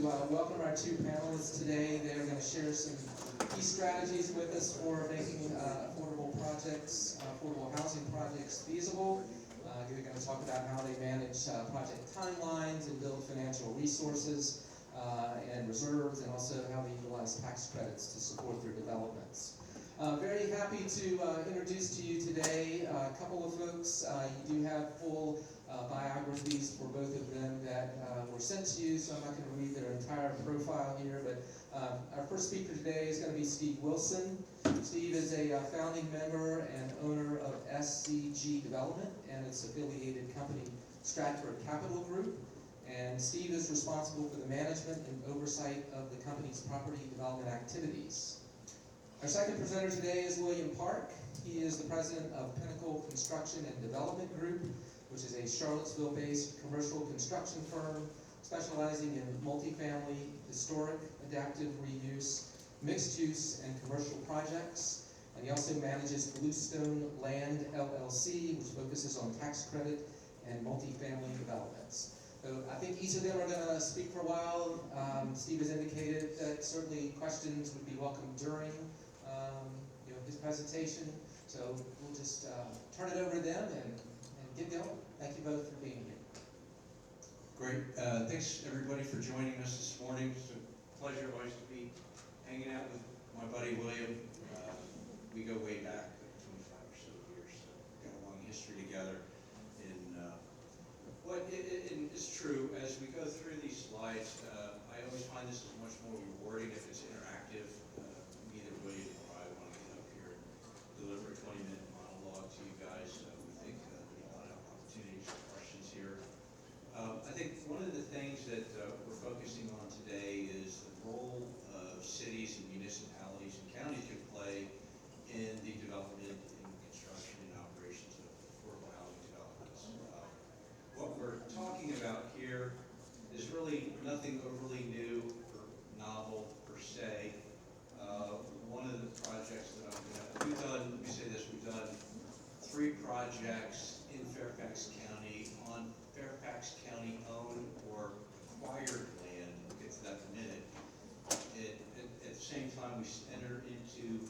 welcome our two panelists today. They're going to share some key strategies with us for making affordable housing projects feasible. They're going to talk about how they manage project timelines and build financial resources and reserves, and also how they utilize tax credits to support their developments. Very happy to introduce to you today a couple of folks. You do have full biographies for both of them that were sent to you, so I'm not going to read their entire profile here, but our first speaker today is going to be Steve Wilson. Steve is a founding member and owner of SCG Development and its affiliated company Stratford Capital Group. And Steve is responsible for the management and oversight of the company's property development activities. Our second presenter today is William Park. He is the president of Pinnacle Construction and Development Group, which is a Charlottesville-based commercial construction firm specializing in multifamily, historic, adaptive reuse, mixed use, and commercial projects. And he also manages Bluestone Land LLC, which focuses on tax credit and multifamily developments. So I think each of them are going to speak for a while. Steve has indicated that certainly questions would be welcome during his presentation. So we'll just turn it over to them and get going. Thank you both for being here. Great. Thanks everybody for joining us this morning. It's a pleasure always to be hanging out with my buddy William. We go way back, 25 or so years. So we've got a long history together. It's true, as we go through these slides, I always find this is much more rewarding if it's interactive. Neither William or I want to get up here and deliver a 20-minute monologue to you guys. We think there'll be a lot of opportunities for questions here. I think one of the things that we're focusing on today is the role of cities and municipalities and counties can play in the development and construction and operations of affordable housing developments. What we're talking about here is really nothing overly new or novel per se. One of the projects that we've done 3 projects in Fairfax County on Fairfax County owned or acquired land. We'll get to that in a minute. At the same time, we entered into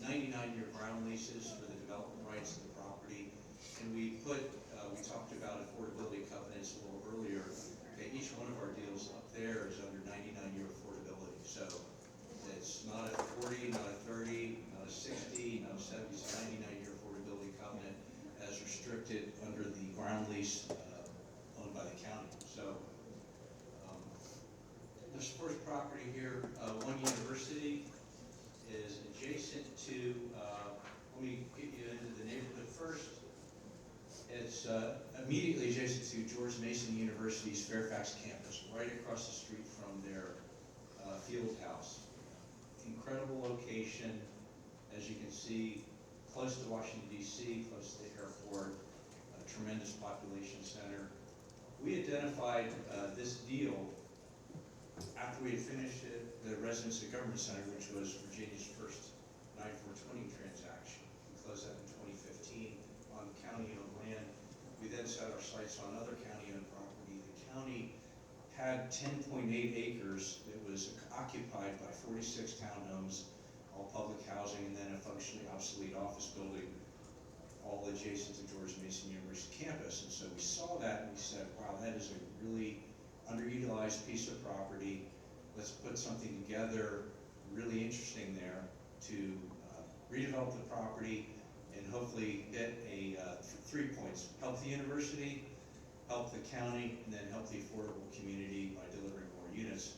99-year ground leases for the development rights of the property. And we talked about affordability covenants a little earlier. Okay, each one of our deals up there is under 99-year affordability. So it's not a 40, not a 30, not a 60, not a 70, it's a 99-year affordability covenant as restricted under the ground lease owned by the county. So this first property here, One University, is adjacent to, let me get you into the neighborhood first. It's immediately adjacent to George Mason University's Fairfax campus, right across the street from their field house. Incredible location, as you can see, close to Washington, D.C., close to the airport, a tremendous population center. We identified this deal after we had finished the Residence and Government Center, which was Virginia's first 9420 transaction. We closed that in 2015 on county-owned land. We then set our sights on other county-owned property. The county had 10.8 acres that was occupied by 46 townhomes, all public housing, and then a functionally obsolete office building, all adjacent to George Mason University campus. And so we saw that and we said, wow, that is a really underutilized piece of property. Let's put something together really interesting there to redevelop the property and hopefully get 3 points: help the university, help the county, and then help the affordable community by delivering more units.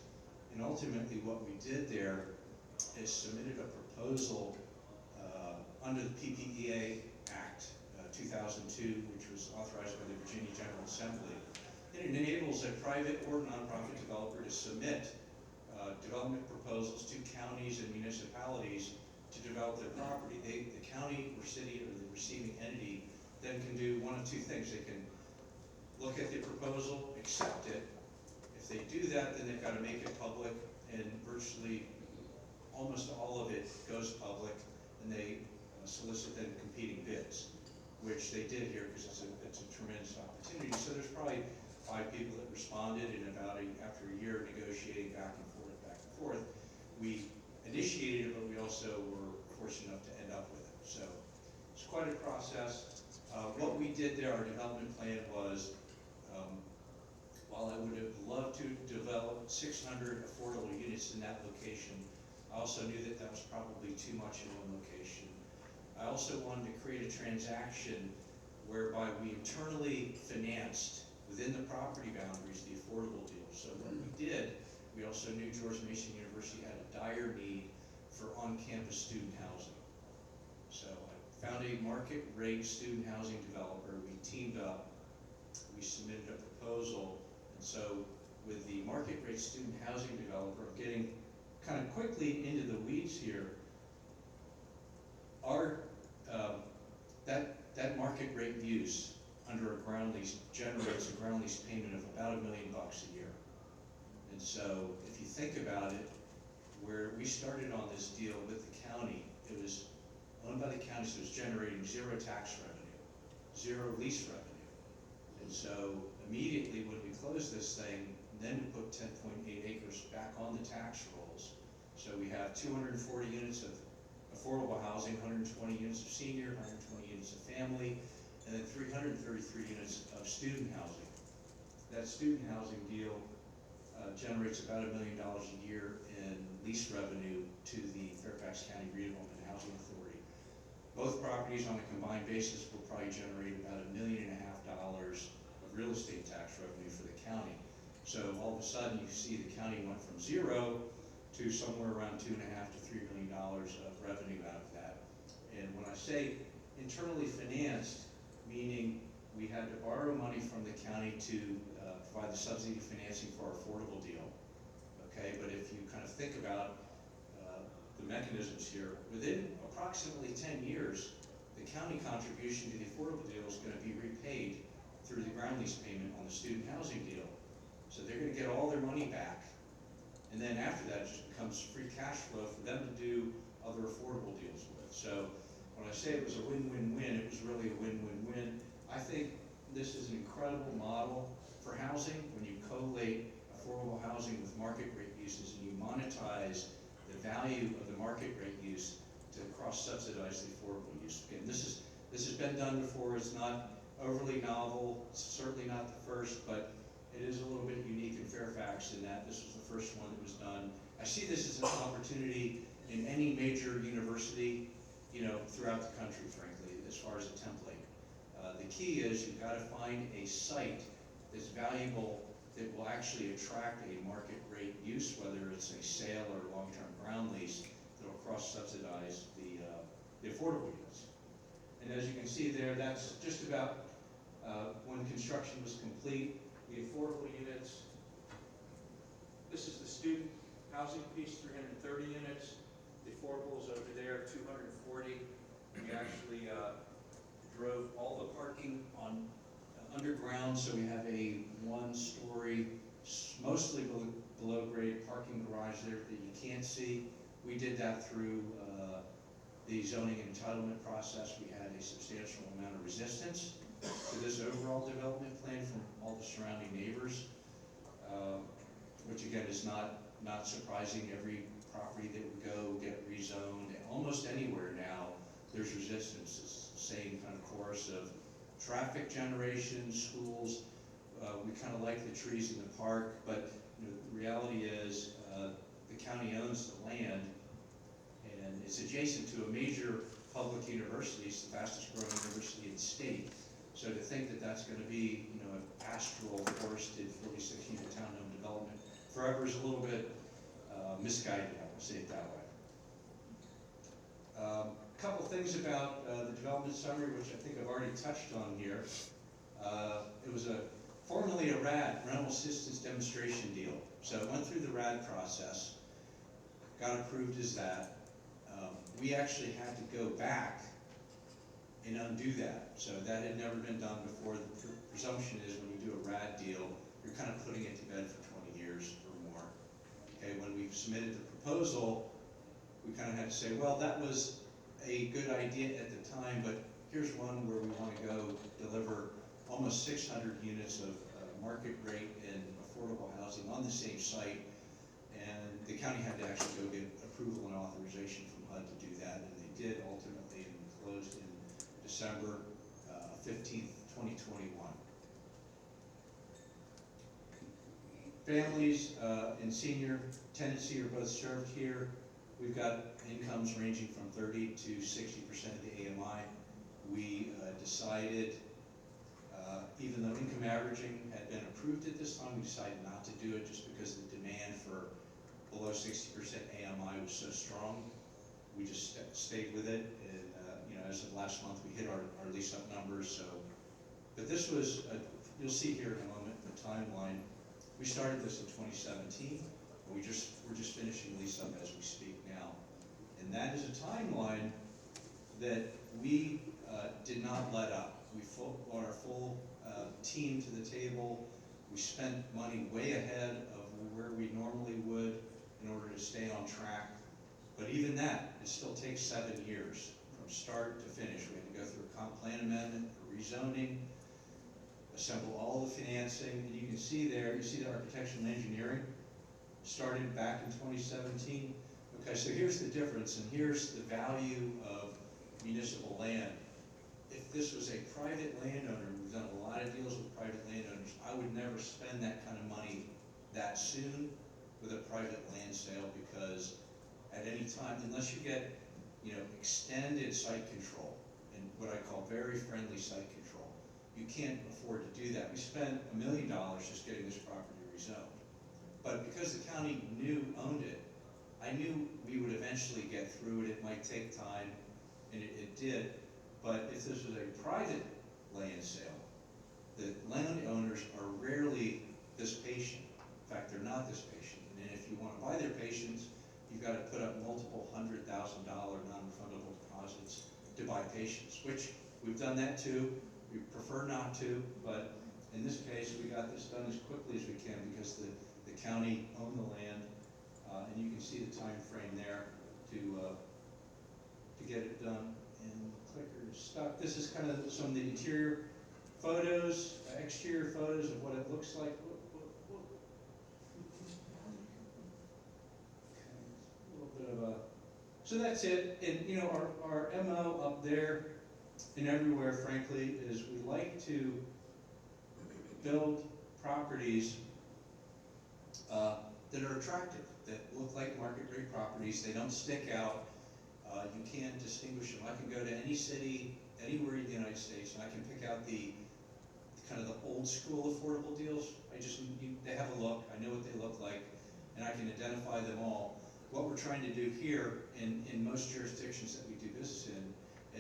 And ultimately what we did there is submitted a proposal under the PPEA Act 2002, which was authorized by the Virginia General Assembly. It enables a private or nonprofit developer to submit development proposals to counties and municipalities to develop their property. The county or city or the receiving entity then can do one of 2 things. They can look at the proposal, accept it. If they do that, then they've got to make it public, and virtually almost all of it goes public, and they solicit then competing bids, which they did here because it's a tremendous opportunity. So there's probably 5 people that responded, and after a year of negotiating back and forth, we initiated it, but we also were fortunate enough to end up with it. So it's quite a process. What we did there, our development plan was, while I would have loved to develop 600 affordable units in that location, I also knew that that was probably too much in one location. I also wanted to create a transaction whereby we internally financed within the property boundaries the affordable deal. So what we did, we also knew George Mason University had a dire need for on-campus student housing. So I found a market rate student housing developer. We teamed up, we submitted a proposal, and so with the market rate student housing developer, getting kind of quickly into the weeds here, our that market rate use under a ground lease generates a ground lease payment of about $1 million a year. And so if you think about it, where we started on this deal with the county, it was owned by the county, so it was generating zero tax revenue, zero lease revenue. And so immediately when we closed this thing, then we put 10.8 acres back on the tax rolls. So we have 240 units of affordable housing, 120 units of senior, 120 units of family, and then 333 units of student housing. That student housing deal generates about $1 million a year in lease revenue to the Fairfax County Redevelopment and Housing Authority. Both properties on a combined basis will probably generate about $1.5 million of real estate tax revenue for the county. So all of a sudden you see the county went from zero to somewhere around $2.5 to $3 million of revenue out of that. And when I say internally financed, meaning we had to borrow money from the county to provide the subsidy financing for our affordable deal. Okay, but if you kind of think about the mechanisms here, within approximately 10 years, the county contribution to the affordable deal is going to be repaid through the ground lease payment on the student housing deal. So they're going to get all their money back. And then after that, it just becomes free cash flow for them to do other affordable deals with. So when I say it was a win-win-win, it was really a win-win-win. I think this is an incredible model for housing when you collate affordable housing with market rate uses and you monetize the value of the market rate use to cross-subsidize the affordable use. Again, this has been done before. It's not overly novel. It's certainly not the first, but it is a little bit unique in Fairfax in that this was the first one that was done. I see this as an opportunity in any major university, throughout the country, frankly, as far as a template. The key is you've got to find a site that's valuable that will actually attract a market rate use, whether it's a sale or a long-term ground lease that will cross-subsidize the affordable units. And as you can see there, that's just about when construction was complete. The affordable units, this is the student housing piece, 330 units. The affordables over there, 240. We actually drove all the parking on underground, so we have a one-story, mostly below grade parking garage there that you can't see. We did that through the zoning and entitlement process. We had a substantial amount of resistance to this overall development plan from all the surrounding neighbors, which again is not surprising. Every property that would go get rezoned, almost anywhere now, there's resistance. It's the same kind of course of traffic generation, schools. We kind of like the trees in the park, but the reality is the county owns the land, and it's adjacent to a major public university. It's the fastest growing university in the state. So to think that that's going to be, a pastoral, forested, 46-unit town-home development forever is a little bit misguided, I would say it that way. A couple things about the development summary, which I think I've already touched on here. It was formerly a RAD, Rental Assistance Demonstration Deal. So it went through the RAD process, got approved as that. We actually had to go back and undo that. So that had never been done before. The presumption is when you do a RAD deal, you're kind of putting it to bed for 20 years or more. Okay, when we submitted the proposal, we kind of had to say, well, that was a good idea at the time, but here's one where we want to go deliver almost 600 units of market rate and housing on the same site, and the county had to actually go get approval and authorization from HUD to do that, and they did ultimately, and closed in December 15th, 2021. Families and senior tenancy are both served here. We've got incomes ranging from 30 to 60% of the AMI. We decided, even though income averaging had been approved at this time, we decided not to do it just because the demand for below 60% AMI was so strong. We just stayed with it, and as of last month, we hit our lease-up numbers. So, but this was, you'll see here in a moment the timeline. We started this in 2017, and we're just finishing lease-up as we speak now. And that is a timeline that we did not let up. We brought our full team to the table. We spent money way ahead of where we normally would in order to stay on track. But even that, it still takes 7 years from start to finish. We had to go through a comp plan amendment, a rezoning, assemble all the financing, and you can see there, you see the architectural and engineering started back in 2017. Okay, so here's the difference, and here's the value of municipal land. If this was a private landowner, we've done a lot of deals with private landowners, I would never spend that kind of money that soon with a private land sale, because at any time, unless you get, extended site control and what I call very friendly site control, you can't afford to do that. We spent $1 million just getting this property rezoned. But because the county owned it, I knew we would eventually get through it. It might take time, and it did. But if this was a private land sale, the landowners are rarely this patient. In fact, they're not this patient. And if you want to buy their patience, you've got to put up multiple $100,000 non-refundable deposits to buy patience, which we've done that too. We prefer not to, but in this case, we got this done as quickly as we can because the county owned the land, and you can see the time frame there to get it done. And the clicker is stuck. This is kind of some of the interior photos, exterior photos of what it looks like. So that's it. And our MO up there and everywhere, frankly, is we like to build properties that are attractive, that look like market rate properties. They don't stick out. You can't distinguish them. I can go to any city, anywhere in the United States, and I can pick out the kind of the old school affordable deals. They have a look. I know what they look like, and I can identify them all. What we're trying to do here in most jurisdictions that we do business in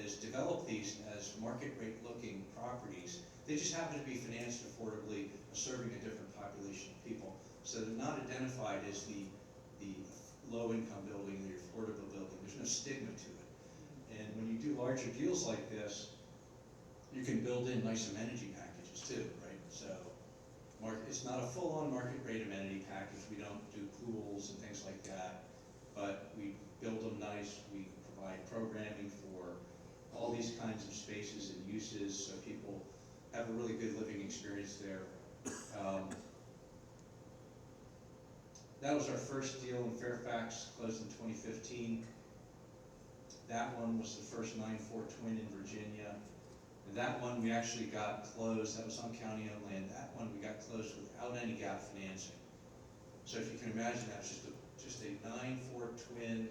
is develop these as market rate looking properties. They just happen to be financed affordably, serving a different population of people. So they're not identified as the low income building, the affordable building. There's no stigma to it. And when you do larger deals like this, you can build in nice amenity packages too, right? So it's not a full-on market rate amenity package. We don't do pools and things like that, but we build them nice. We provide programming for all these kinds of spaces and uses so people have a really good living experience there. That was our first deal in Fairfax, closed in 2015. That one was the first 9-4 twin in Virginia. And that one we actually got closed. That was on county-owned land. That one we got closed without any gap financing. So if you can imagine, that was just a 9-4 twin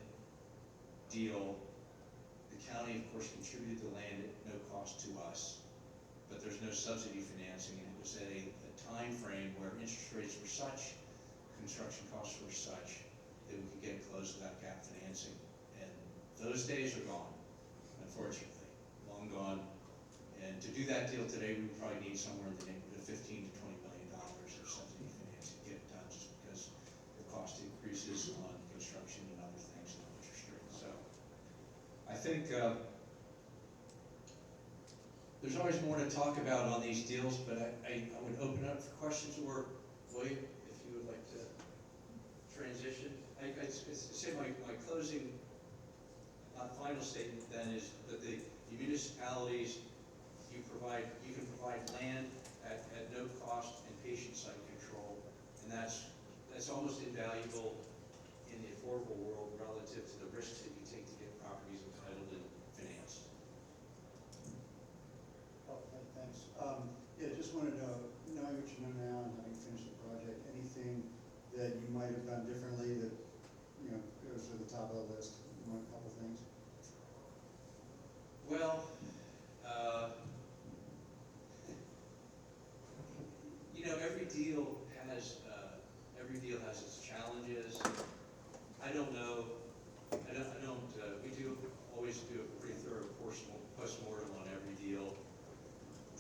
deal. The county, of course, contributed the land at no cost to us, but there's no subsidy financing, and it was at a time frame where interest rates were such, construction costs were such, that we could get it closed without gap financing. And those days are gone, unfortunately, long gone. And to do that deal today, we would probably need somewhere in the neighborhood of $15 to $20 million of subsidy financing to get it done, just because the cost increases on construction and other things and interest rates. So I think there's always more to talk about on these deals, but I would open up for questions, or William, if you would like to transition. I'd say my closing final statement then is that the municipalities, you can provide land at no cost and patient site control, and that's every deal has its challenges. I don't know, we always do a pretty thorough postmortem on every deal.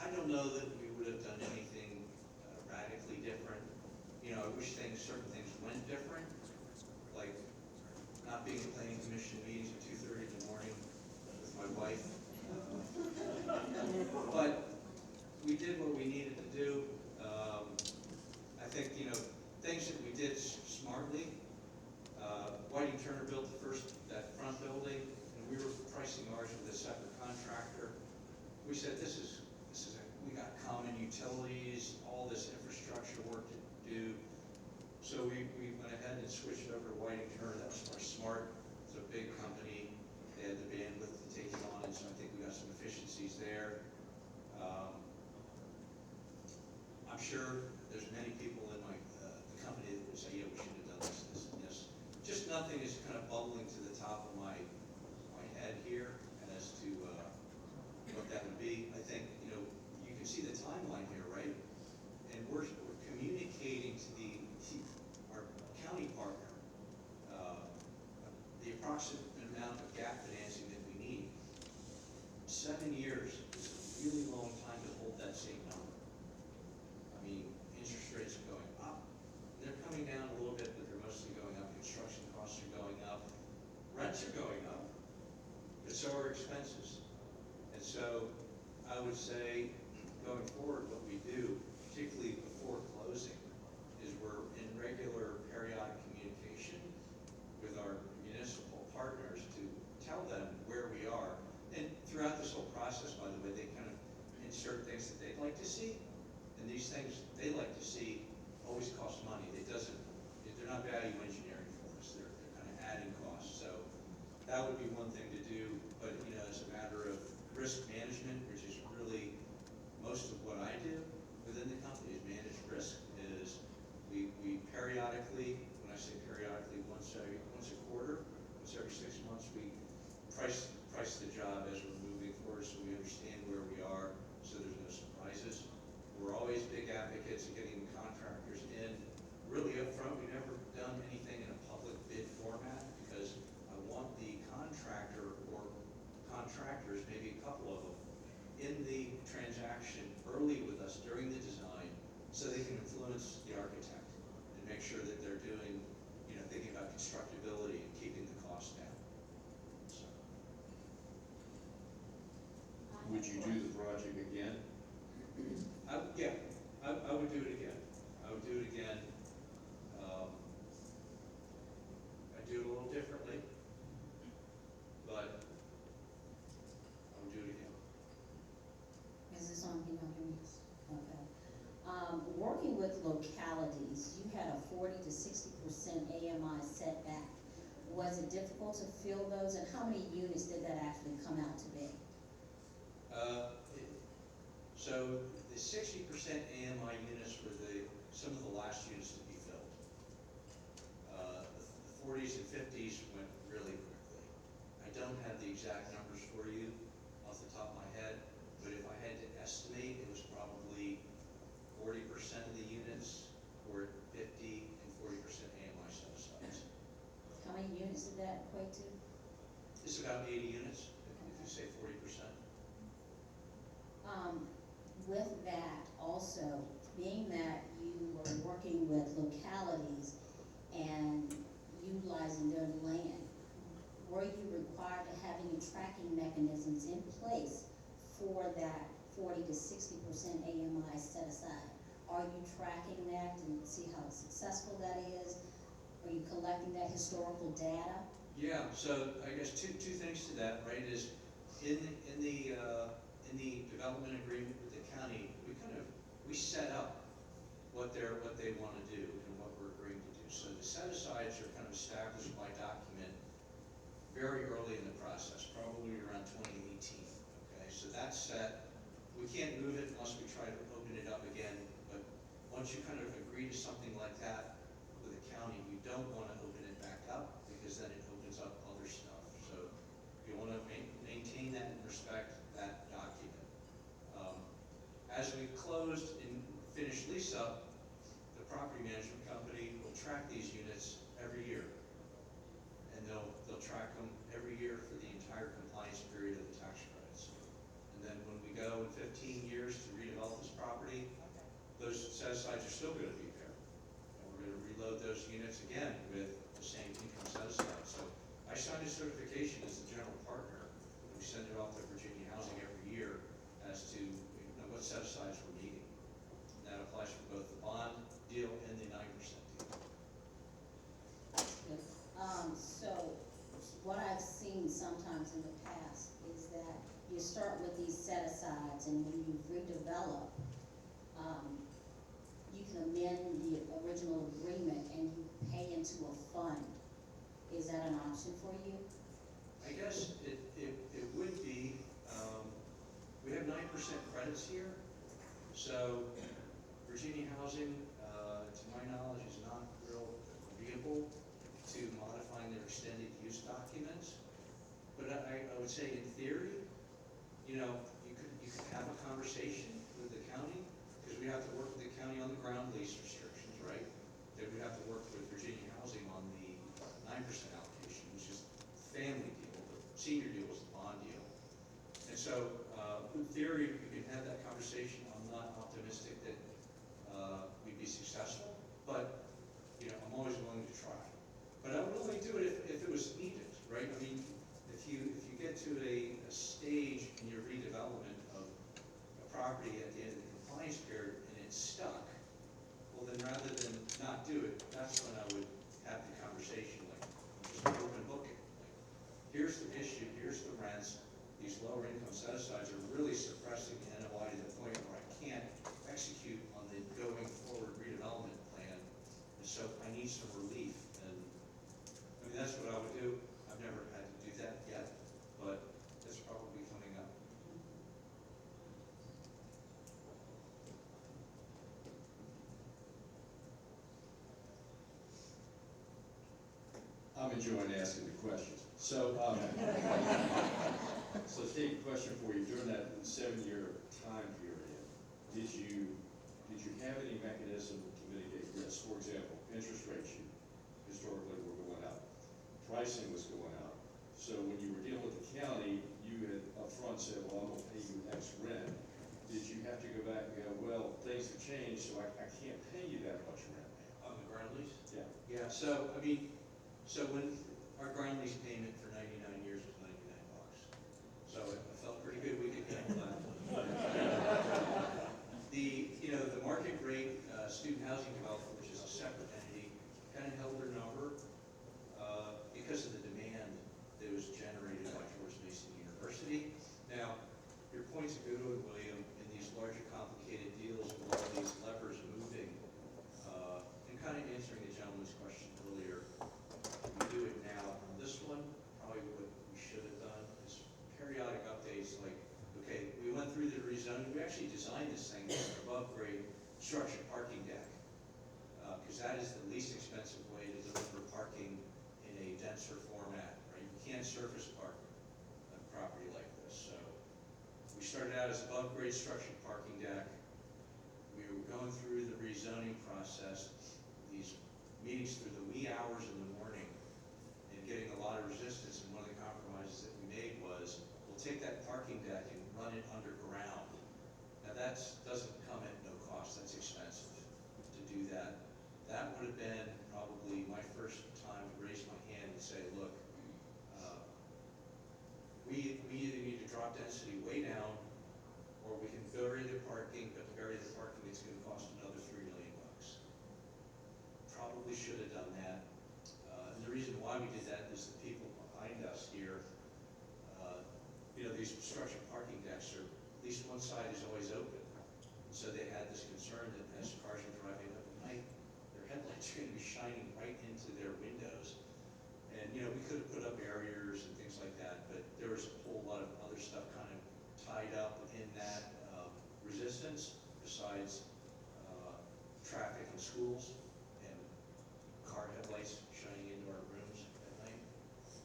I don't know that we would have done anything radically different. You know, I wish certain things went different, like not being at planning commission meetings at 2:30 in the morning with my wife. But we did what we needed to do. I think, things that we did smartly. Whiting Turner built that front building, and we were pricing ours with a separate contractor. We said, we got common utilities, all this infrastructure work to do. So we went ahead and switched over to Whiting Turner. That was pretty smart. It's a big company. They had the bandwidth to take it on, and so I think we got some efficiencies there. I'm sure there's many people in the company that would say, yeah, we should have done this, and this. Just nothing is kind of bubbling to the top of my head here as to what that would be. I think, you can see the timeline here, right? And we're communicating to our county partner the approximate amount of gap financing that we need. 7 years is a really long time to hold that same number. I mean, interest rates are going up. They're coming down a little bit, but they're mostly going up. Construction costs are going up. Rents are going up, but so are expenses. And so I would say, going forward, what we do, particularly before closing, is we're in regular periodic communication with our municipal partners to tell them where we are. And throughout this whole process, by the way, they kind of insert things that they'd like to see. And these things they like to see always cost money. They're not value engineering for us. They're kind of adding costs. So that would be one thing to do. But as a matter of risk management, which is really most of what I do within the company is manage risk. Is we periodically, when I say periodically, once a quarter, once every 6 months, we price the job as we're moving forward, so we understand where we are, so there's no surprises. We're always big advocates of getting contractors in really up front. We've never done anything in a public bid format because I want the contractor or contractors, maybe a couple of them, in the transaction early with us during the design so they can influence the architect and make sure that they're doing, thinking about constructability and keeping the cost down. So. Would you do the project again? Yeah, I would do it again. I would do it again. I'd do it a little differently, but I would do it again. Is this on? Can you hear me? Okay. Working with localities, you had a 40 to 60% AMI setback. Was it difficult to fill those, and how many units did that actually come out to be? So the 60% AMI units were some of the last units to be filled. The 40s and 50s went really quickly. I don't have the exact numbers for you off the top of my head, but if I had to estimate, it was probably 40% of the units were 50 and 40% AMI set-asides. How many units did that equate to? It's about 80 units, if you say 40%. With that also, being that you were working with localities and utilizing their land, were you required to have any tracking mechanisms in place for that 40 to 60% AMI set aside? Are you tracking that to see how successful that is? Are you collecting that historical data? Yeah, so I guess two things to that, right, is in the development agreement with the county, we set up what they want to do and what we're agreeing to do. So the set-asides are kind of established by document very early in the process, probably around 2018, okay? So that's set. We can't move it unless we try to open it up again, but once you kind of agree to something like that with the county, you don't want to open it back up because then it opens up other stuff. So you want to maintain that and respect that document. As we closed and finished lease up, set-asides are still gonna be there. And we're gonna reload those units again with the same income set-aside. So I signed a certification as the general partner, and we send it off to Virginia Housing every year as to, what set-asides we're meeting. And that applies for both the bond deal and the 9% deal. Good. So what I've seen sometimes in the past is that you start with these set-asides, and when you redevelop, you can amend the original agreement and you pay into a fund. Is that an option for you? I guess it would be, we have 9% credits here, so Virginia Housing, to my knowledge, is not real agreeable to modifying their extended use documents. But I would say in theory, you could have a conversation with the county, because we have to work with the county on the ground lease restrictions, right? Then we have to work with Virginia Housing on the 9% allocation, which is family deal. The senior deal was the bond deal. And so, in theory, we can have that conversation. I'm not optimistic that we'd be successful, but, I'm always willing to try. But I would only do it if it was needed, right? I mean, if you get to a stage in your redevelopment of a property at the end of the compliance period and it's stuck, well then rather than not do it, that's when I would have the conversation, like, just open book it. Like, here's the issue, here's the rents, these lower income set-asides are really suppressing the NOI to the point where I can't execute on the going forward redevelopment plan, and so I need some relief. And I mean, that's what I would do. I've never had to do that yet, but it's probably coming up. I'm enjoying asking the questions. So, so Steve, question for you. During that 7-year time period, did you have any mechanism to mitigate risk? For example, interest rates historically were going up. Pricing was going up. So when you were dealing with the county, you had upfront said, well, I'm going to pay you X rent. Did you have to go back and go, well, things have changed, so I can't pay you that much rent now? On the ground lease? Yeah. Yeah, so, I mean, so when our ground lease payment for 99 years was $99. So I felt pretty good we could handle that. The market rate, student housing development, which is a separate entity, kind of held their number because of the demand that was generated by George Mason University. Now, your point's a good one, William, in these larger complicated deals with all these levers moving, and kind of answering the gentleman's question earlier, we do it now. On this one, probably what we should have done is periodic updates, like, okay, we went through the rezoning, we actually designed this thing as an above-grade structured parking deck, because that is the least expensive way to deliver parking in a denser format, right? You can't surface park a property like this, so we started out as above-grade structured parking deck. We were going through the rezoning process, these meetings through the wee hours in the morning, and getting a lot of resistance, and one of the compromises that we made was, we'll take that parking deck and run it underground. Now that doesn't come at no cost, that's expensive to do that. That would have been probably my first time to raise my hand and say, look, we either need to drop density way down, or we can bury the parking, but to bury the parking, it's gonna cost another $3 million. Probably should have done that. And the reason why we did that is the people behind us here, these structured parking decks are, at least one side is always open. So they had this concern that as cars were driving up at night, their headlights are gonna be shining right into their windows. And, we could have put up barriers and things like that, but there was a whole lot of other stuff kind of tied up in that resistance, besides traffic in schools and car headlights shining into our rooms at night.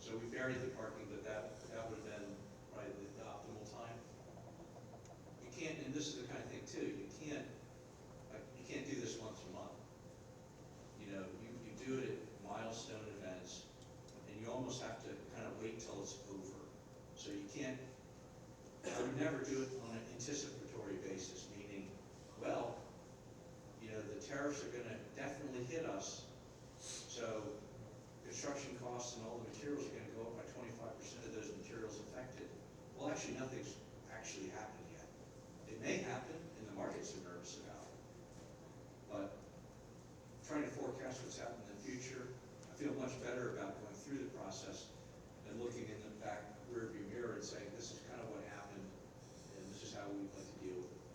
So we buried the parking, but that would have been probably the optimal time. You can't, and this is the kind of thing too, you can't do this once a month. You do it at milestone events, and you almost have to kind of wait till it's over. So you can't, I would never do it on an anticipatory basis, meaning, well, forecast what's happening in the future. I feel much better about going through the process and looking in the back rearview mirror and saying, this is kind of what happened, and this is how we'd like to deal with it.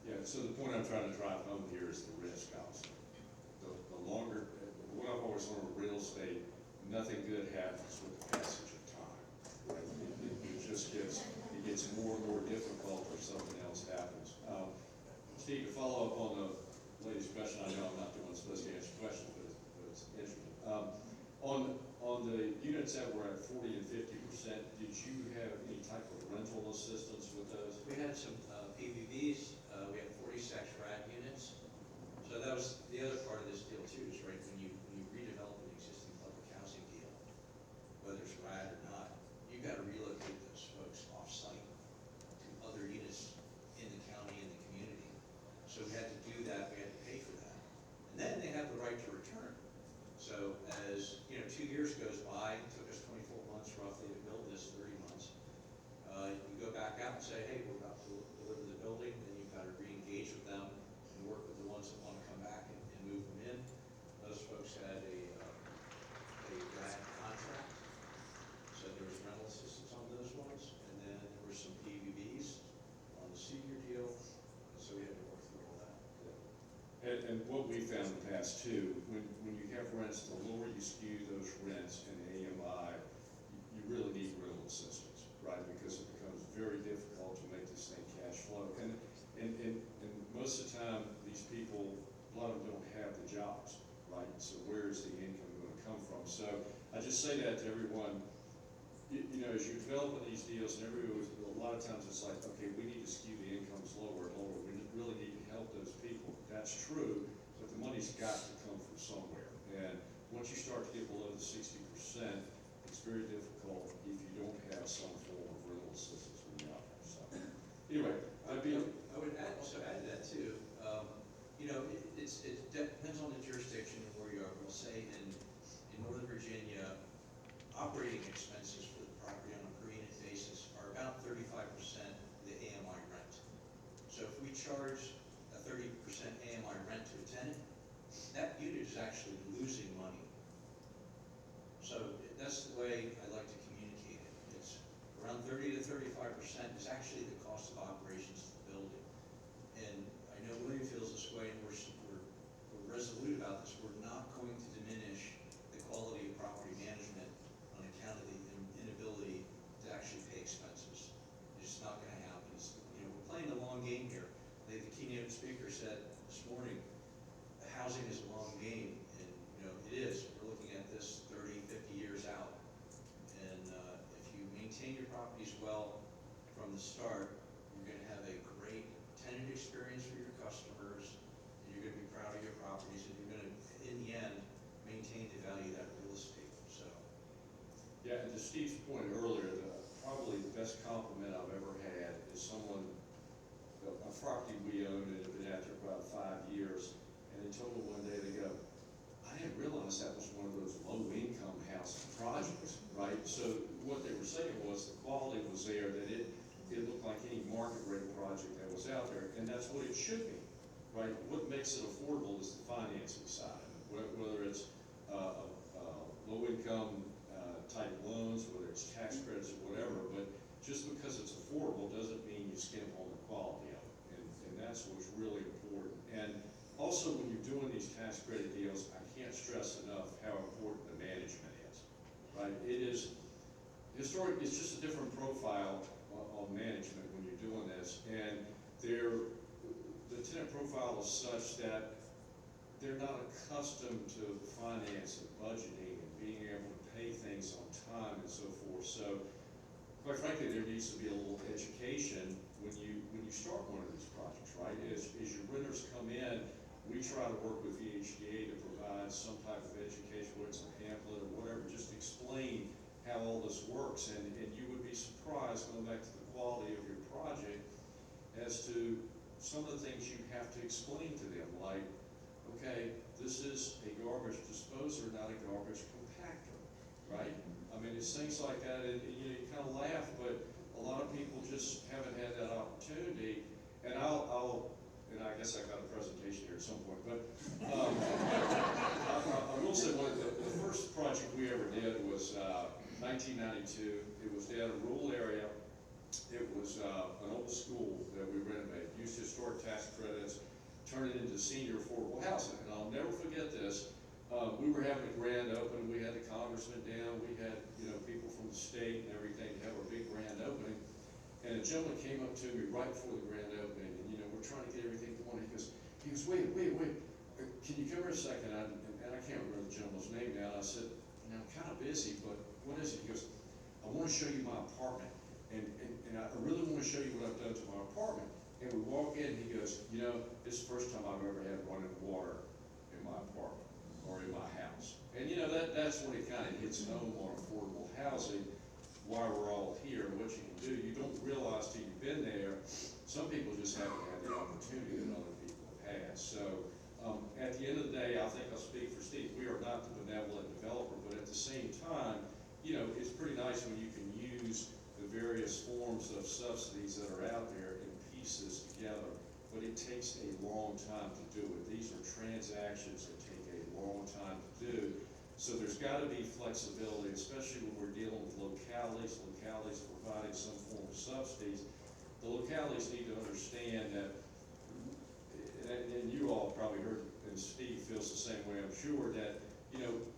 Yeah, so the point I'm trying to drive home here is the risk, obviously. The longer, what I've always learned with real estate, nothing good happens with the passage of time. Right? It just gets, it gets more and more difficult if something else happens. Steve, to follow up on the lady's question, I know I'm not the one supposed to answer questions, but it's interesting. On the units that were at 40 and 50%, did you have any type of rental assistance with those? We had some PVVs, we had 46 RAD units. So that was the other part of this deal too, is right, when you redevelop an existing public housing deal, whether it's RAD or not, you've got to relocate those folks off-site to other units in the county and the community. So we had to do that, we had to pay for that. And then they have the right to return. So as, 2 years goes by, it took us 24 months roughly to build this, 30 months. You go back out and say, hey, we're about to deliver the building, then you've got to re-engage with them and work with the ones that want to come back and move them in. Those folks had a RAD contract, so there was rental assistance on those ones, and then there were some PVBs on the senior deal, so we had to work through all that. And what we found in the past too, when you have rents, the lower you skew those rents in AMI, you really need rental assistance, right? Because it becomes very difficult to make this thing cash flow. And most of the time, these people, a lot of them don't have the jobs, right? So where is the income going to come from? So I just say that to everyone, as you're developing these deals, and a lot of times it's like, okay, we need to skew the incomes lower and lower. We really need to help those people. That's true, but the money's got to come from somewhere. And once you start to get below the 60%, it's very difficult if you don't have some form of rental assistance when you're out there. So anyway, I would also add that too. It depends on the jurisdiction and where you are. We'll say in Northern Virginia, operating expenses for the property on a per unit basis are about 35% of the AMI rent. So if we charge a 30% AMI rent to a tenant, that unit is actually losing money. So that's the way I like to communicate it. It's around 30 to 35% is actually the cost of operations of the building. And I know William feels this way, and we're resolute about this. We're not going to diminish the quality of property management on account of the inability to actually pay expenses. It's just not going to happen. We're playing the long game here. The keynote speaker said this morning, housing is a long game, and it is. We're looking at this 30, 50 years out. And if you maintain your properties well from the start, you're going to have a great tenant experience for your customers, and you're going to be proud of your properties, and you're going to, in the end, maintain the value of that real estate. So, yeah, and to Steve's point earlier, probably the best compliment I've ever had is someone, a property we owned and had been out there for about 5 years, and they told me one day, they go, I didn't realize that was one of those low-income housing projects, right? So what they were saying was the quality was there, that it looked like any market rate project that was out there, and that's what it should be, right? What makes it affordable is the financing side of it, whether it's low-income type loans, whether it's tax credits or whatever, but just because it's affordable doesn't mean you skimp on the quality of it, and that's what's really important. And also, when you're doing these tax credit deals, I can't stress enough how important the management is, right? It is historic. It's just a different profile on management when you're doing this, and the tenant profile is such that they're not accustomed to finance and budgeting and being able to pay things on time and so forth. So, quite frankly, there needs to be a little education when you start one of these projects, right? As your renters come in, we try to work with VHDA to provide some type of education, whether it's a pamphlet or whatever, just explain how all this works. And you would be surprised, going back to the quality of your project, as to some of the things you have to explain to them, like, okay, this is a garbage disposer, not a garbage compactor, right? I mean, it's things like that, and you kind of laugh, but a lot of people just haven't had that opportunity. And I guess I got a presentation here at some point, but 1992. It was down in a rural area. It was an old school that we renovated, used historic tax credits, turned it into senior affordable housing. And I'll never forget this. We were having a grand opening. We had the congressman down. We had, people from the state and everything to have our big grand opening. And a gentleman came up to me right before the grand opening, and, we're trying to get everything going. He goes, wait, can you come here a second? And I can't remember the gentleman's name now. And I said, I'm kind of busy, but what is it? He goes, I want to show you my apartment. And I really want to show you what I've done to my apartment. And we walk in, and he goes, this is the first time I've ever had running water in my apartment or in my house. And that's when it kind of hits home on affordable housing, why we're all here and what you can do. You don't realize till you've been there, some people just haven't had the opportunity that other people have had. So at the end of the day, I think I'll speak for Steve. We are not the benevolent developer, but at the same time, it's pretty nice when you can use the various forms of subsidies that are out there and piece this together, but it takes a long time to do it. These are transactions that take a long time to do. So there's got to be flexibility, especially when we're dealing with localities providing some form of subsidies. The localities need to understand that, and you all probably heard, and Steve feels the same way, I'm sure, that,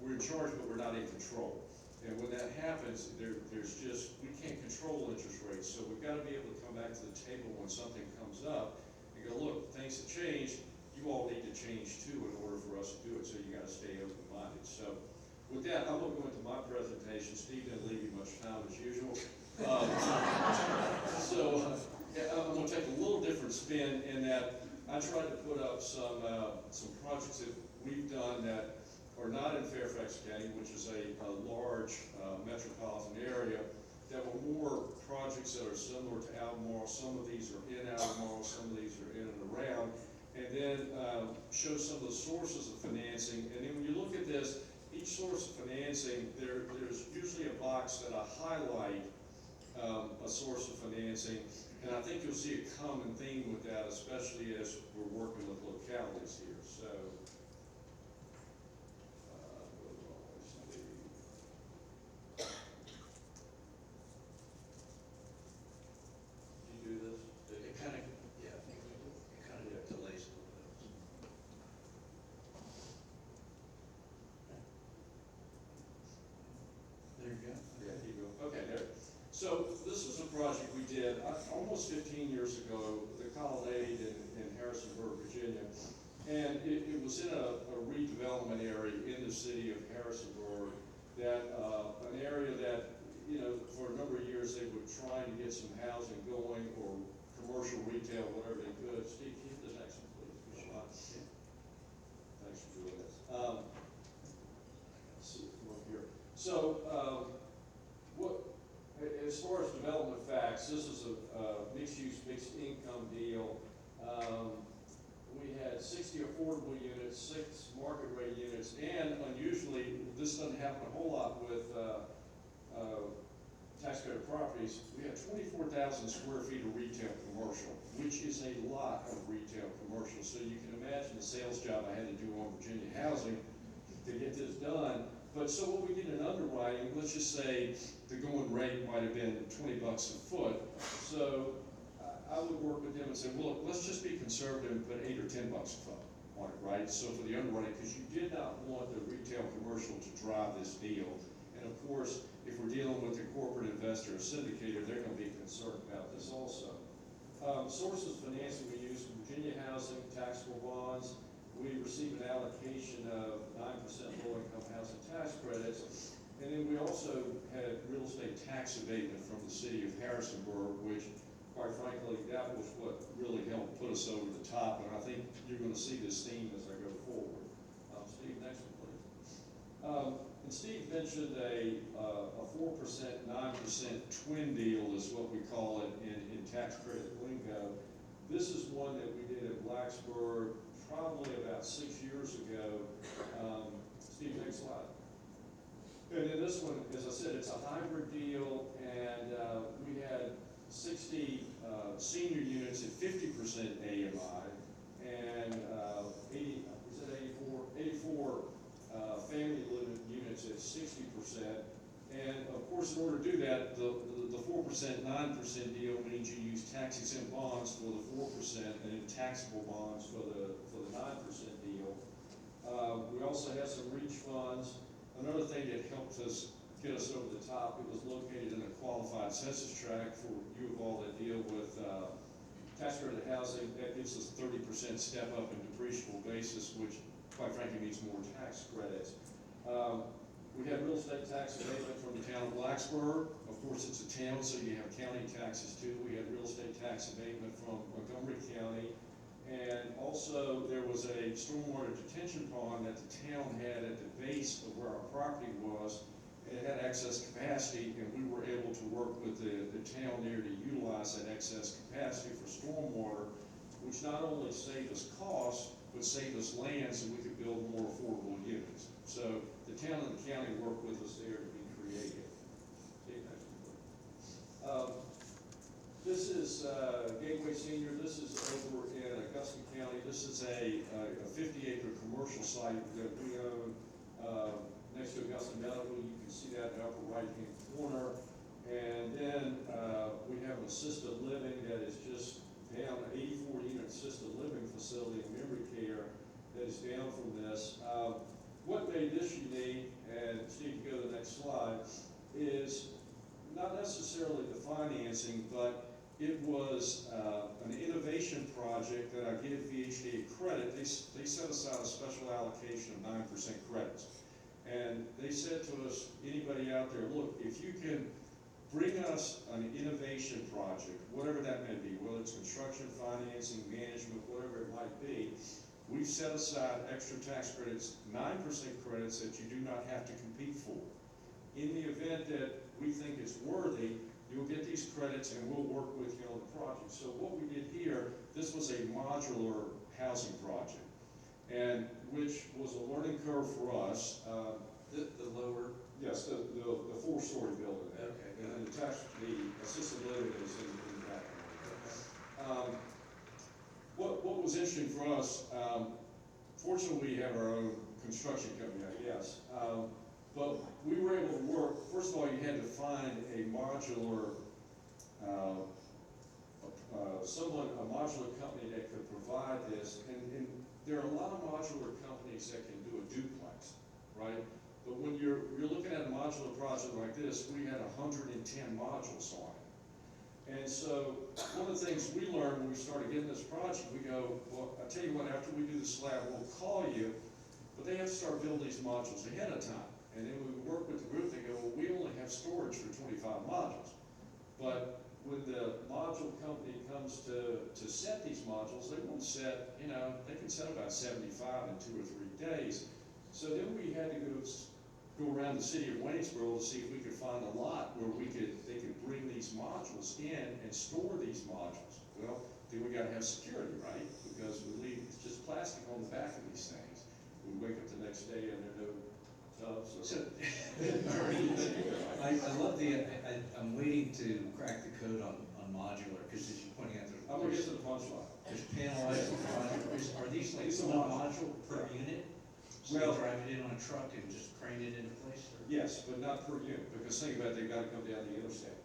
we're in charge, but we're not in control. And when that happens, we can't control interest rates. So we've got to be able to come back to the table when something comes up and go, look, things have changed. You all need to change too in order for us to do it. So you got to stay open-minded. So with that, I'm going to go into my presentation. Steve didn't leave you much time as usual. I'm going to take a little different spin in that I tried to put up some projects that we've done that are not in Fairfax County, which is a large metropolitan area, that were more projects that are similar to Albemarle. Some of these are in Albemarle, some of these are in and around, and then show some of the sources of financing. And then when you look at this, each source of financing, there's usually a box that I highlight a source of financing, and I think you'll see a common theme with that, especially as we're working with localities here. So. So this is a project we did almost 15 years ago, the Colonnade in Harrisonburg, Virginia. And it was in a redevelopment area in the city of Harrisonburg, that an area that, for a number of years they were trying to get some housing going or commercial retail, whatever they could. Steve, keep the next one, please. Good shot. Yeah. Thanks for doing this. Let's see, come up here. So, as far as development facts, this is a mixed-use, mixed-income deal. We had 60 affordable units, 6 market-rate units, and unusually, this doesn't happen a whole lot with tax credit properties. We had 24,000 square feet of retail commercial, which is a lot of retail commercial. So you can imagine the sales job I had to do on Virginia housing to get this done. But so what we did in underwriting, let's just say the going rate might have been $20 a foot. So I would work with them and say, well, look, let's just be conservative and put $8 or $10 a foot on it, right? So for the underwriting, because you did not want the retail commercial to drive this deal. And of course, if we're dealing with a corporate investor or syndicator, they're going to be concerned about this also. Sources of financing we use: Virginia housing, taxable bonds. We receive an allocation of 9% low-income housing tax credits. And then we also had real estate tax abatement from the city of Harrisonburg, which, quite frankly, that was what really helped put us over the top. And I think you're going to see this theme as I go forward. Steve, next one, please. And Steve mentioned a 4%, 9% twin deal is what we call it in tax credit lingo. This is one that we did at Blacksburg probably about 6 years ago. Steve, next slide. And then this one, as I said, it's a hybrid deal, and we had 60 senior units at 50% AMI, and 84 family living units at 60%, And of course, in order to do that, the 4%, 9% deal means you use tax exempt bonds for the 4% and then taxable bonds for the 9% deal. We also have some reach funds. Another thing that helped us get us over the top, it was located in a qualified census tract for U of all that deal with tax credit housing. That gives us 30% step up in depreciable basis, which quite frankly means more tax credits. We had real estate tax abatement from the town of Blacksburg. Of course, it's a town, so you have county taxes too. We had real estate tax abatement from Montgomery County. And also, there was a stormwater detention pond that the town had at the base of where our property was. It had excess capacity, and we were able to work with the town there to utilize that excess capacity for stormwater, which not only saved us costs, but saved us land so we could build more affordable units. So the town and the county worked with us there to be creative. This is Gateway Senior. This is over in Augusta County. This is a 50-acre commercial site that we own next to Augusta Medical. You can see that in the upper right-hand corner. And then we have an assisted living that is just down, an 84-unit assisted living facility in memory care that is down from this. What made this unique, and Steve, you go to the next slide, is not necessarily the financing, but it was an innovation project that I give VHDA credit. They set aside a special allocation of 9% credits. And they said to us, anybody out there, look, if you can bring us an innovation project, whatever that may be, whether it's construction, financing, management, whatever it might be, we've set aside extra tax credits, 9% credits that you do not have to compete for. In the event that we think it's worthy, you'll get these credits and we'll work with you on the project. So what we did here, this was a modular housing project, and which was a learning curve for us. The lower. Yes, the 4-story building. Okay. And the assisted living is in the back. Okay. What was interesting for us, fortunately we have our own construction company, I guess, but we were able to work. First of all, you had to find a modular, a modular company that could provide this, and there are a lot of modular companies that can do a duplex, right? But when you're looking at a modular project like this, we had 110 modules on it. And so one of the things we learned when we started getting this project, we go, well, I tell you what, after we do the slab, we'll call you, but they have to start building these modules ahead of time. And then we work with the group, they go, well, we only have storage for 25 modules. But when the module company comes to set these modules, they won't set, they can set about 75 in 2 or 3 days. So then we had to go around the city of Waynesboro to see if we could find a lot where they could bring these modules in and store these modules. Well, then we got to have security, right? Because it's just plastic on the back of these things. We wake up the next day and there are no tubs. I love I'm waiting to crack the code on modular, because as you're pointing out, I'm going to get to the punchline. There's panelized modular. Are these like one module per unit? So Well, you drive it in on a truck and just crane it into place? Or? Yes, but not per unit, because think about it, they've got to come down the interstate,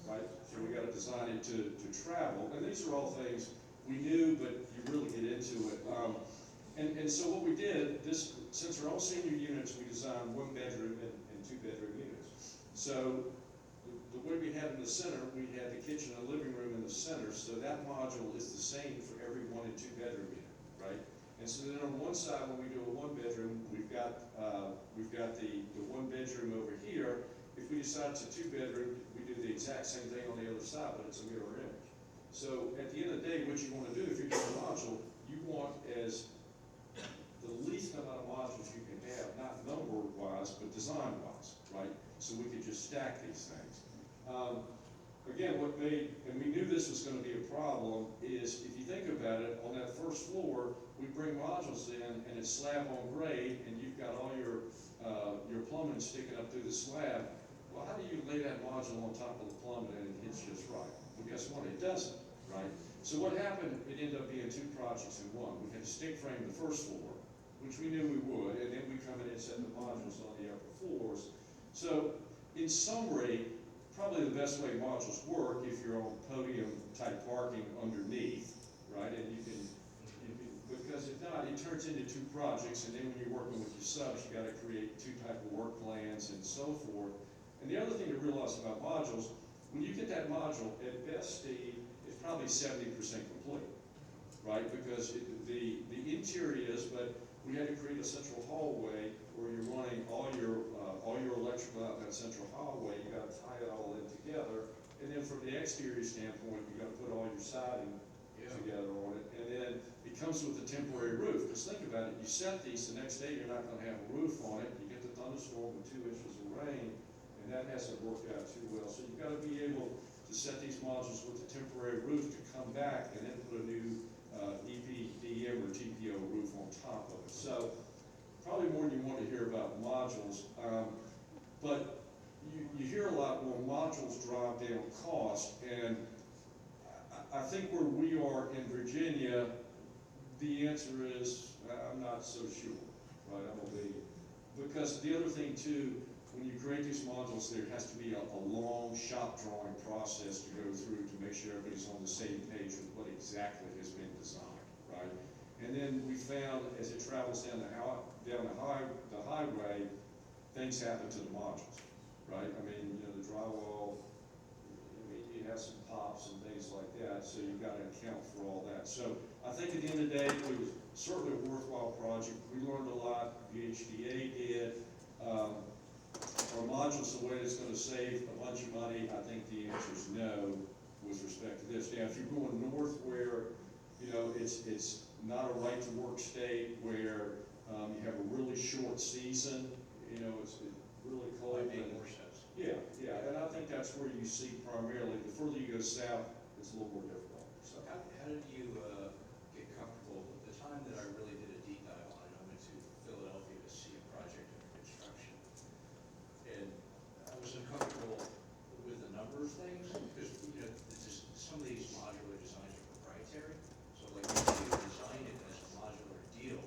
right? So we got to design it to travel, and these are all things we knew, but you really get into it. And so what we did, since they're all senior units, we designed 1-bedroom and 2-bedroom units. So the way we had in the center, we had the kitchen and living room in the center, so that module is the same for every 1- and 2-bedroom unit, right? And so then on one side, when we do a 1-bedroom, we've got the 1-bedroom over here. If we decide it's a 2-bedroom, we do the exact same thing on the other side, but it's a mirror image. So at the end of the day, what you want to do, if you're doing a module, you want as the least amount of modules you can have, not number-wise, but design-wise, right? So we could just stack these things. Again, and we knew this was going to be a problem, is if you think about it, on that first floor, we bring modules in and it's slab on grade, and you've got all your plumbing sticking up through the slab. Well, how do you lay that module on top of the plumbing and it hits just right? Well, guess what? It doesn't, right? So what happened, it ended up being 2 projects in one. We had to stick frame the first floor, which we knew we would, and then we come in and set the modules on the upper floors. So in summary, probably the best way modules work, if you're on podium type parking underneath, right, and you can, because if not, it turns into two projects, and then when you're working with your subs, you gotta create two type of work plans and so forth. And the other thing to realize about modules, when you get that module, at best, Steve, it's probably 70% complete, right? Because the interior is, but we had to create a central hallway where you're running all your electrical out in that central hallway. You got to tie it all in together, and then from the exterior standpoint, you got to put all your siding together on it, and then it comes with a temporary roof. Because think about it, you set these, the next day you're not going to have a roof on it. You get the thunderstorm with 2 inches of rain, and that hasn't worked out too well. So you've got to be able to set these modules with a temporary roof to come back and then put a new EPDM or TPO roof on top of it. So probably more than you want to hear about modules, but you hear a lot, well, modules drive down cost, and I think where we are in Virginia, the answer is, I'm not so sure, right? I'm gonna be, because the other thing too, when you create these modules, there has to be a long shop drawing process to go through to make sure everybody's on the same page with what exactly has been designed, right? And then we found as it travels down the highway, things happen to the modules, right? I mean, you know, the drywall, I mean, you have some pops and things like that, so you've got to account for all that. So I think at the end of the day, it was certainly a worthwhile project. We learned a lot, VHDA did. Are modules the way that's going to save a bunch of money? I think the answer is no with respect to this. Now, if you're going north where, you know, it's not a right to work state where you have a really short season, you know, it's really cold. Might make more sense. Yeah, and I think that's where you see primarily. The further you go south, it's a little more difficult. So. How did you get comfortable? The time that I really did a deep dive on it, I went to Philadelphia to see a project under construction. And I was uncomfortable with a number of things because, you know, some of these modular designs are proprietary. So like if you design it as a modular deal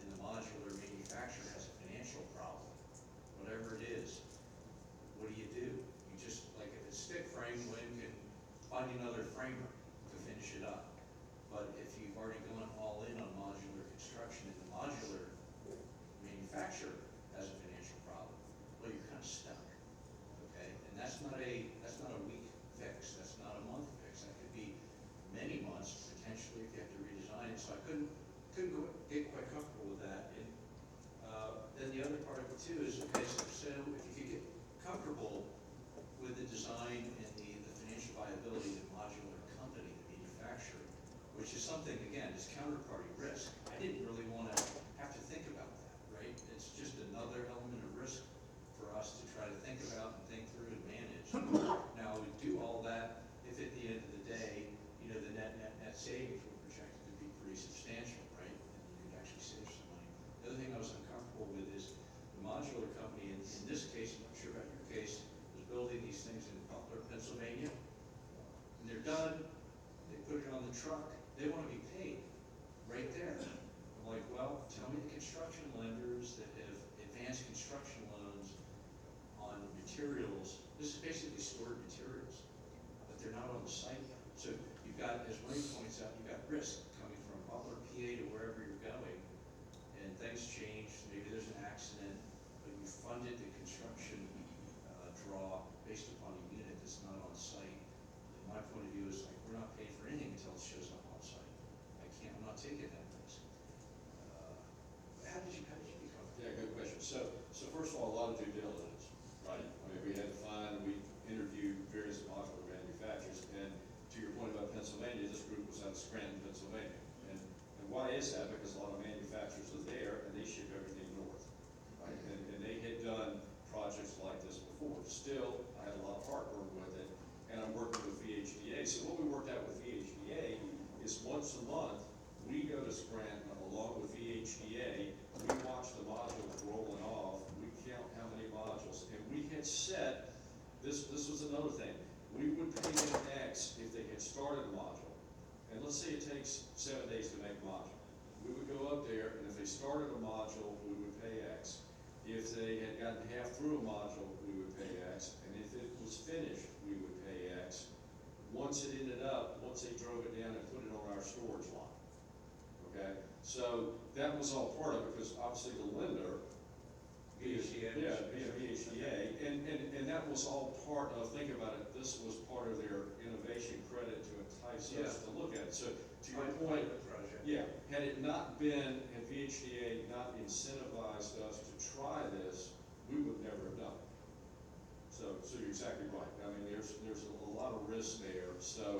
and the modular manufacturer has a financial problem, whatever it is, what do? You just, like if it's stick frame, Lynn can find another framer to finish it up. But if you've already gone all in on modular construction and the modular manufacturer has a financial problem, well, you're kind of stuck, okay? And that's not a week fix, that's not a month fix, that could be many months potentially if you have to redesign it. So I couldn't get quite comfortable with that. And then the other part of it too is, okay, so if you could get comfortable with the design and the financial viability of the modular company, the manufacturer, which is something, again, is counterparty risk. I didn't really want to have to think about that, right? It's just another element of risk for us to try to think about and think through and manage. Now, we do all that if at the end of the day, you know, the net savings were projected to be pretty substantial, right? And you could actually save some money. The other thing I was uncomfortable with is the modular company, in this case, I'm not sure about your case, was building these things in Butler, Pennsylvania. And they're done, they put it on the truck, they want to be paid right there. I'm like, well, tell me the construction lenders that have advanced construction loans on materials. This is basically stored materials, but they're not on the site yet. So you've got, as Wayne points out, you've got risk coming from Butler, PA to wherever you're going, and things change, maybe there's an accident, but you funded the construction draw based upon a unit that's not on site. And my point of view is like, we're not paid for anything until it shows up on site. I'm not taking that risk. How did you become? Yeah, good question. So first of all, a lot of due diligence, right? I mean, we had to we interviewed various modular manufacturers, and to your point about Pennsylvania, this group was out of Scranton, Pennsylvania. And why is that? Because a lot of manufacturers are there, and they ship everything north, right? And they had done projects like this before. Still, I had a lot of heartburn with it, and I'm working with VHDA. So what we worked out with VHDA is once a month, we go to Scranton along with VHDA, we watch the modules rolling off, we count how many modules, and we had set, this was another thing, we would pay them X if they had started a module, and let's say it takes 7 days to make a module. We would go up there, and if they started a module, we would pay X. If they had gotten half through a module, we would pay X. once it ended up, once they drove it down and put it on our storage lot. Okay, so that was all part of it, because obviously the lender, VHDA. yeah, VHDA, and that was all part of, think about it, this was part of their innovation credit to entice us to look at it. So to your point, Project. yeah, had it not been, had VHDA not incentivized us to try this, we would never have done it. So you're exactly right. I mean, there's a lot of risk there. So,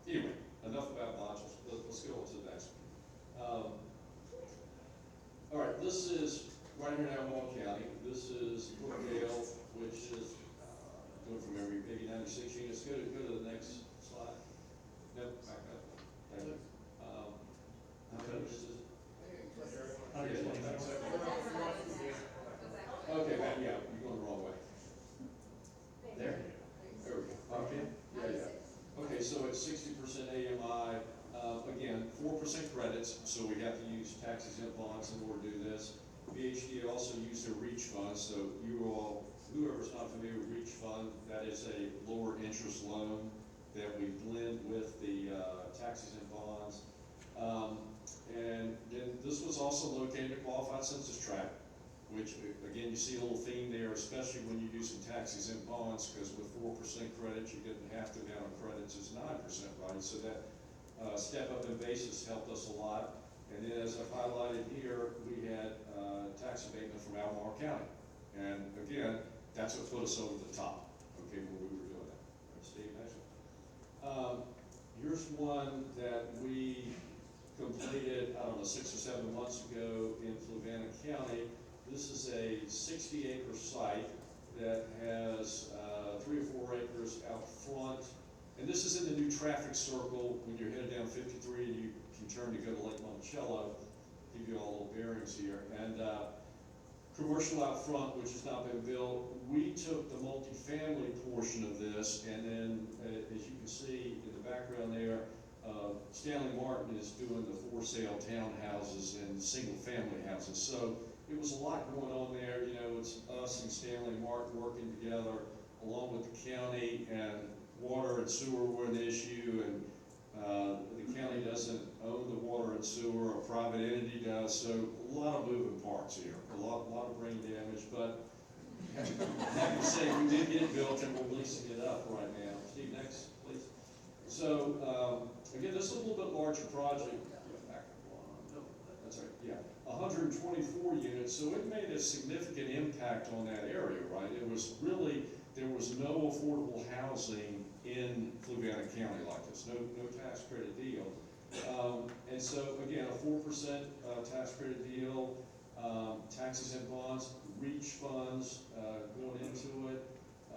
anyway, enough about modules. Let's go on to the next one. All right, this is right here in Albemarle County. This is Brookdale, which is going from maybe 96 units. Go to the next slide. Nope, back up. Thank you. How many units is it? Okay, yeah, you're going the wrong way. There we go. Okay. Yeah. Okay, so it's 60% AMI. Again, 4% credits, so we have to use tax exempt bonds in order to do this. VHD also used their REACH fund, so you all, whoever's not familiar with REACH fund, that is a lower interest loan that we blend with the tax exempt bonds. And then this was also located in a qualified census tract, which again, you see a little theme there, especially when you do some tax exempt bonds, because with 4% credits, you get half the amount of credits is 9%, right? So that step up in basis helped us a lot. And then as I've highlighted here, we had tax abatement from Albemarle County. And again, that's what put us over the top, okay, when we were doing that. Right, Steve, next one. Here's one that we completed, I don't know, 6 or 7 months ago in Fluvanna County. This is a 60-acre site that has 3 or 4 acres out front. And this is in the new traffic circle when you're headed down 53 and you can turn to go to Lake Monticello. Give you all little bearings here. And commercial out front, which has not been built. We took the multifamily portion of this, and then as you can see in the background there, Stanley Martin is doing the for sale townhouses and single family houses. So it was a lot going on there. You know, it's us and Stanley Martin working together along with the county, and water and sewer were an issue, and the county doesn't own the water and sewer, a private entity does, so a lot of moving parts here, a lot of brain damage, but happy to say we did get it built and we're leasing it up right now. Steve, next, please. So, again, this is a little bit larger project. That's right, yeah. 124 units, so it made a significant impact on that area, right? It was really, there was no affordable housing in Fluvanna County like this, no tax credit deal. And so again, a 4% tax credit deal, tax exempt bonds, REACH funds going into it.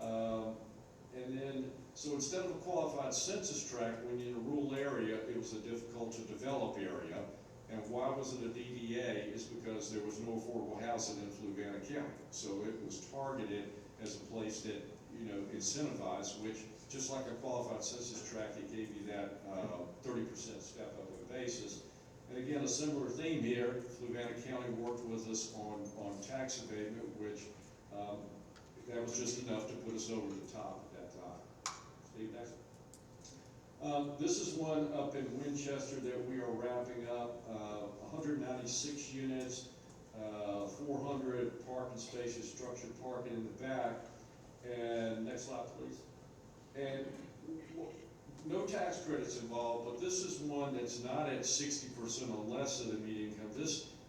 And then, so instead of a qualified census tract, when you're in a rural area, it was a difficult to develop area. And why was it a DDA? Is because there was no affordable housing in Fluvanna County. So it was targeted as a place that, you know, incentivized, which just like a qualified census tract, it gave you that 30% step up in basis. And again, a similar theme here, Fluvanna County worked with us on tax abatement, which that was just enough to put us over the top at that time. Steve, next. This is one up in Winchester that we are wrapping up, 196 units, 400 parking spaces, structured parking in the back. And next slide, please. And no tax credits involved, but this is one that's not at 60% or less of the median income.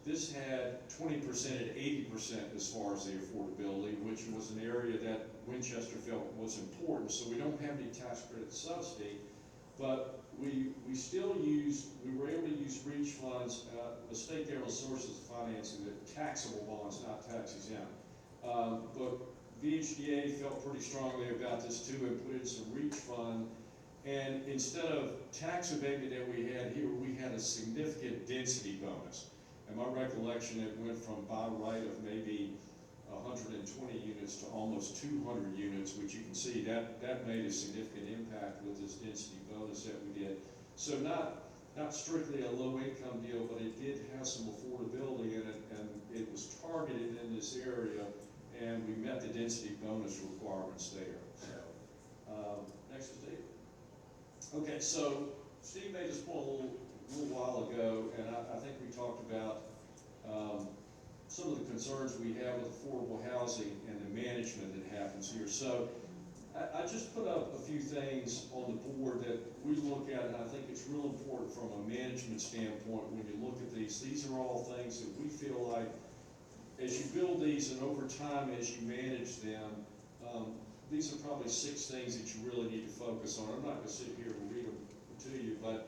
This had 20% at 80% as far as the affordability, which was an area that Winchester felt was important. So we don't have any tax credit subsidy, but we were able to use REACH funds, the state there was sources of financing, the taxable bonds, not tax exempt. But VHDA felt pretty strongly about this too and put in some REACH fund. And instead of tax abatement that we had here, we had a significant density bonus. And my recollection, it went from by right of maybe 120 units to almost 200 units, which you can see that made a significant impact with this density bonus that we did. So not strictly a low income deal, but it did have some affordability in it, and it was targeted in this area, and we met the density bonus requirements there. So, next is Dave. Okay, so Steve made this point a little while ago, and I think we talked about some of the concerns we have with affordable housing and the management that happens here. So I just put up a few things on the board that we look at, and I think it's real important from a management standpoint when you look at these. These are all things that we feel like as you build these and over time as you manage them, these are probably 6 things that you really need to focus on. I'm not going to sit here and read them to you, but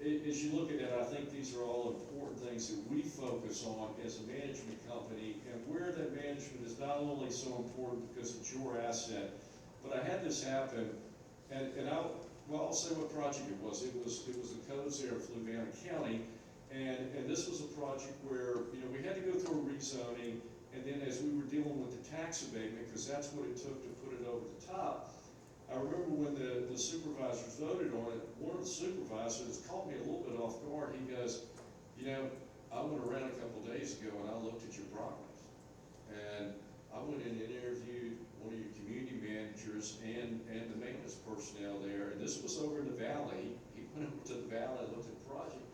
as you look at it, I think these are all important things that we focus on as a management company, and where that management is not only so important because it's your asset, but I had this happen, and I'll say what project it was. It was the codes there in Fluvanna County, and this was a project where, we had to go through a rezoning, and then as we were dealing with the tax abatement, because that's what it took to put it over the top, I remember when the supervisors voted on it, one of the supervisors caught me a little bit off guard. He goes, I went around a couple of days ago and I looked at your properties. And I went in and interviewed one of your community managers and the maintenance personnel there. And this was over in the valley. He went over to the valley and looked at the project.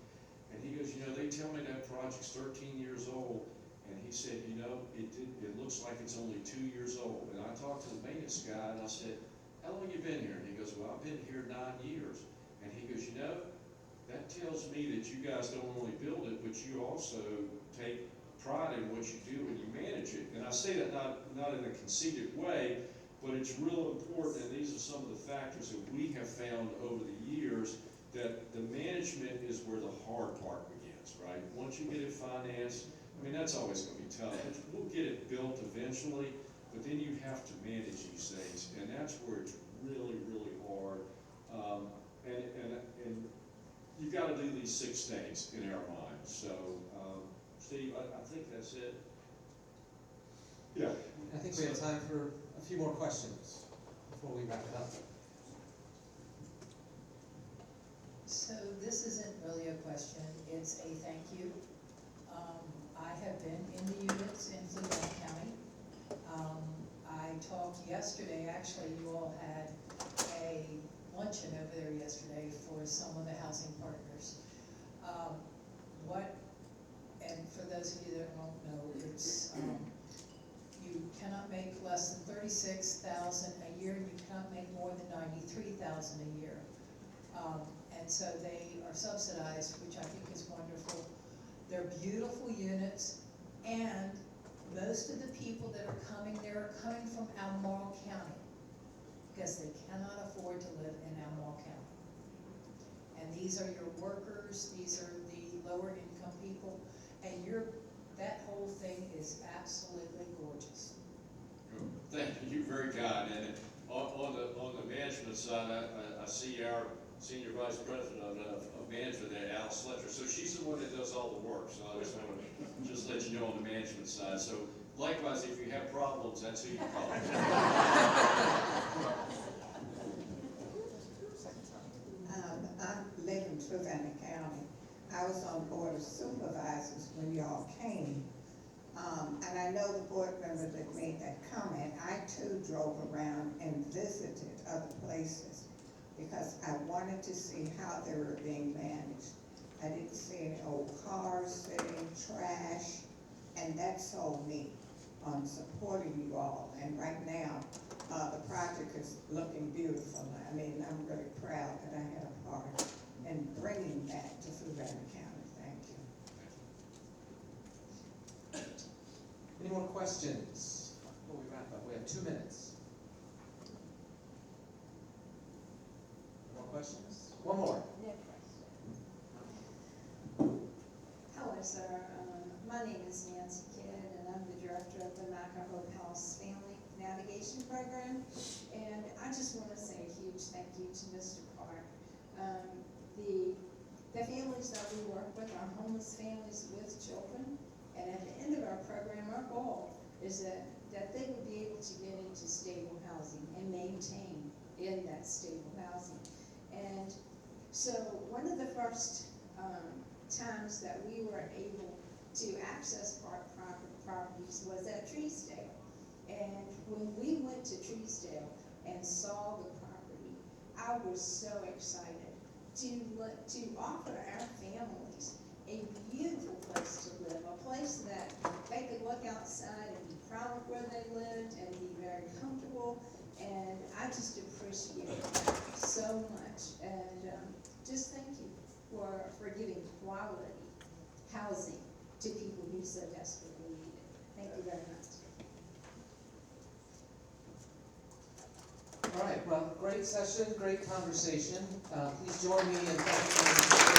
And he goes, they tell me that project's 13 years old. And he said, it looks like it's only 2 years old. And I talked to the maintenance guy and I said, how long you been here? And he goes, well, I've been here 9 years. And he goes, that tells me that you guys don't only build it, but you also take pride in what you do and you manage it. And I say that not in a conceited way, but it's real important, and these are some of the factors that we have found over the years, that the management is where the hard part begins, right? Once you get it financed, that's always going to be tough. We'll get it built eventually, but then you have to manage these things, and that's where it's really, really hard. And you've got to do these 6 things in our minds. So, Steve, I think that's it. Yeah. I think we have time for a few more questions before we wrap it up. So this isn't really a question, it's a thank you. I have been in the units in Fluvanna County. I talked yesterday, actually you all had a luncheon over there yesterday for some of the housing partners. And for those of you that don't know, it's, you cannot make less than $36,000 a year, and you cannot make more than $93,000 a year. And so they are subsidized, which I think is wonderful. They're beautiful units, and most of the people that are coming there are coming from Albemarle County because they cannot afford to live in Albemarle County. And these are your workers, these are the lower income people, and that whole thing is absolutely gorgeous. Thank you, very kind. And on the management side, I see our Senior Vice President of Management there, Alice Fletcher. So she's the one that does all the work. So I just want to just let you know on the management side. So likewise, if you have problems, that's who you call. I live in Fluvanna County. I was on Board of Supervisors when y'all came. And I know the board member that made that comment. I too drove around and visited other places because I wanted to see how they were being managed. I didn't see any old cars sitting, trash, and that sold me on supporting you all. And right now, the project is looking beautiful. I'm really proud that I had a part in bringing that to Fluvanna County. Thank you. Any more questions before we wrap up? We have 2 minutes. More questions? One more. Hello, sir. My name is Nancy Kidd, and I'm the director of the Maca Hope House Family Navigation Program. And I just want to say a huge thank you to Mr. Clark. The families that we work with are homeless families with children. And at the end of our program, our goal is that they would be able to get into stable housing and maintain in that stable housing. And so one of the first times that we were able to access properties was at Treesdale. And when we went to Treesdale and saw the property, I was so excited to offer our families a beautiful place to live, a place that they could look outside and be proud of where they lived and be very comfortable. And I just appreciate that so much. And just thank you for giving quality housing to people who so desperately need it. Thank you very much. All right, well, great session, great conversation. Please join me in thanking